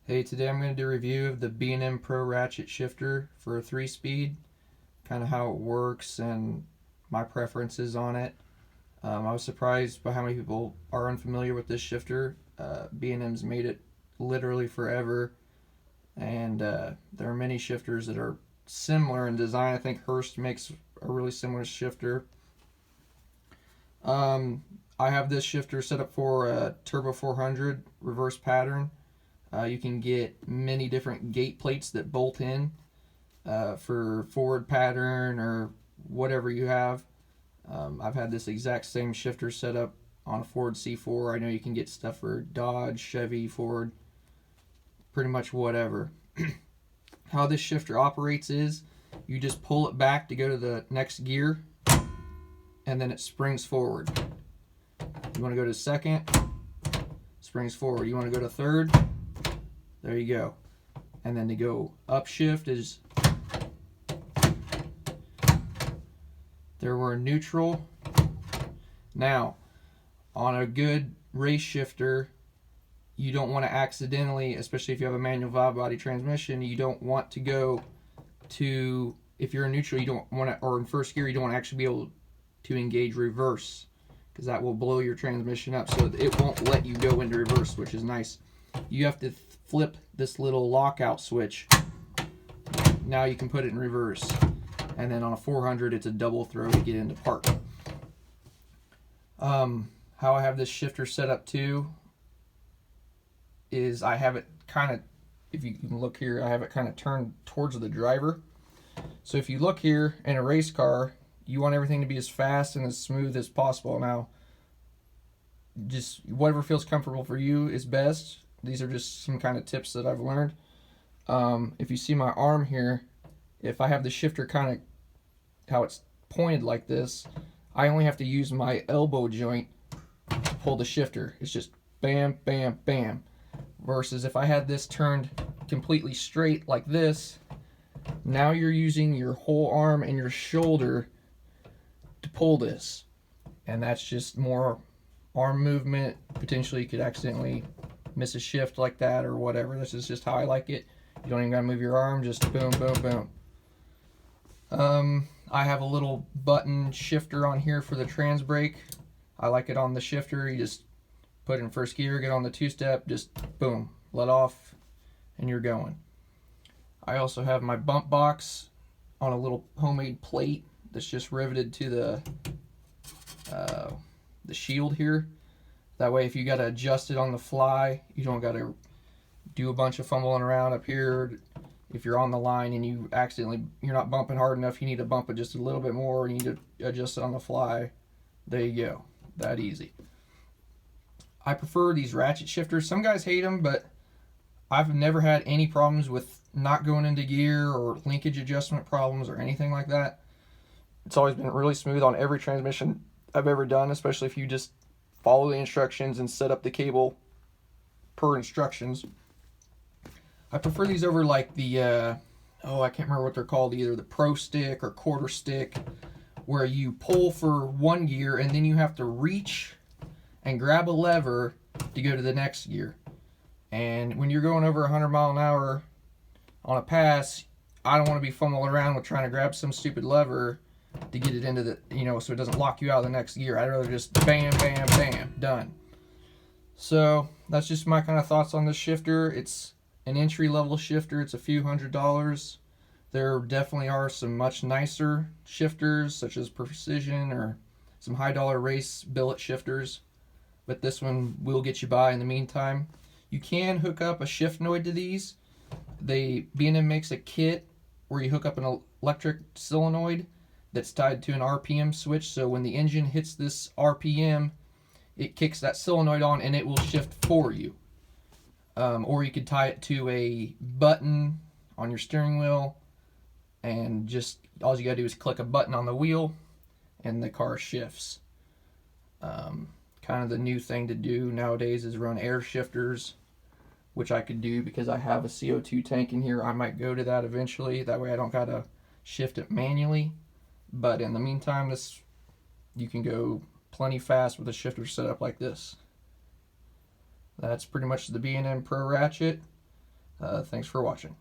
Hey, today I'm going to do a review of the B&M Pro Ratchet Shifter for a 3-speed, kind of how it works and my preferences on it. I was surprised by how many people are unfamiliar with this shifter. B&M's made it literally forever, and there are many shifters that are similar in design. I think Hurst makes a really similar shifter. I have this shifter set up for a Turbo 400 reverse pattern. You can get many different gate plates that bolt in for forward pattern or whatever you have. I've had this exact same shifter set up on a Ford C4. I know you can get stuff for Dodge, Chevy, Ford, pretty much whatever. How this shifter operates is you just pull it back to go to the next gear, and then it springs forward. You want to go to second, springs forward. You want to go to third, there you go. And then to go upshift is there we're neutral. Now, on a good race shifter, you don't want to accidentally, especially if you have a manual valve body transmission, you don't want to go to, if you're in neutral, you don't want to, or in first gear, you don't want to actually be able to engage reverse, because that will blow your transmission up, so it won't let you go into reverse, which is nice. You have to flip this little lockout switch. Now you can put it in reverse. And then on a 400, it's a double throw to get into park. How I have this shifter set up too is I have it kind of, if you can look here, I have it kind of turned towards the driver. So if you look here in a race car, you want everything to be as fast and as smooth as possible. Now, just whatever feels comfortable for you is best. These are just some kind of tips that I've learned. If you see my arm here, if I have the shifter kind of how it's pointed like this, I only have to use my elbow joint to pull the shifter. It's just bam, bam, bam. Versus if I had this turned completely straight like this, now you're using your whole arm and your shoulder to pull this. And that's just more arm movement. Potentially you could accidentally miss a shift like that or whatever. This is just how I like it. You don't even gotta move your arm, just boom, boom, boom. I have a little button shifter on here for the trans brake. I like it on the shifter. You just put it in first gear, get on the two-step, just boom, let off, and you're going. I also have my bump box on a little homemade plate that's just riveted to the shield here. That way, if you got to adjust it on the fly, you don't got to do a bunch of fumbling around up here. If you're on the line and you're not bumping hard enough, you need to bump it just a little bit more, and you need to adjust it on the fly. There you go. That easy. I prefer these ratchet shifters. Some guys hate them, but I've never had any problems with not going into gear or linkage adjustment problems or anything like that. It's always been really smooth on every transmission I've ever done, especially if you just follow the instructions and set up the cable per instructions. I prefer these over like the, I can't remember what they're called, either the Pro Stick or Quarter Stick, where you pull for one gear and then you have to reach and grab a lever to go to the next gear. And when you're going over 100 mile an hour on a pass, I don't want to be fumbling around with trying to grab some stupid lever to get it into the, so it doesn't lock you out of the next gear. I'd rather just bam, bam, bam, done. So that's just my kind of thoughts on this shifter. It's an entry-level shifter. It's a few $100s. There definitely are some much nicer shifters, such as Precision or some high-dollar race billet shifters. But this one will get you by in the meantime. You can hook up a shiftnoid to these. B&M makes a kit where you hook up an electric solenoid that's tied to an RPM switch, so when the engine hits this RPM, it kicks that solenoid on and it will shift for you. Or you could tie it to a button on your steering wheel, and just all you gotta do is click a button on the wheel and the car shifts. Kind of the new thing to do nowadays is run air shifters, which I could do because I have a CO2 tank in here. I might go to that eventually. That way I don't gotta shift it manually. But in the meantime, you can go plenty fast with a shifter set up like this. That's pretty much the B&M Pro Ratchet. Thanks for watching.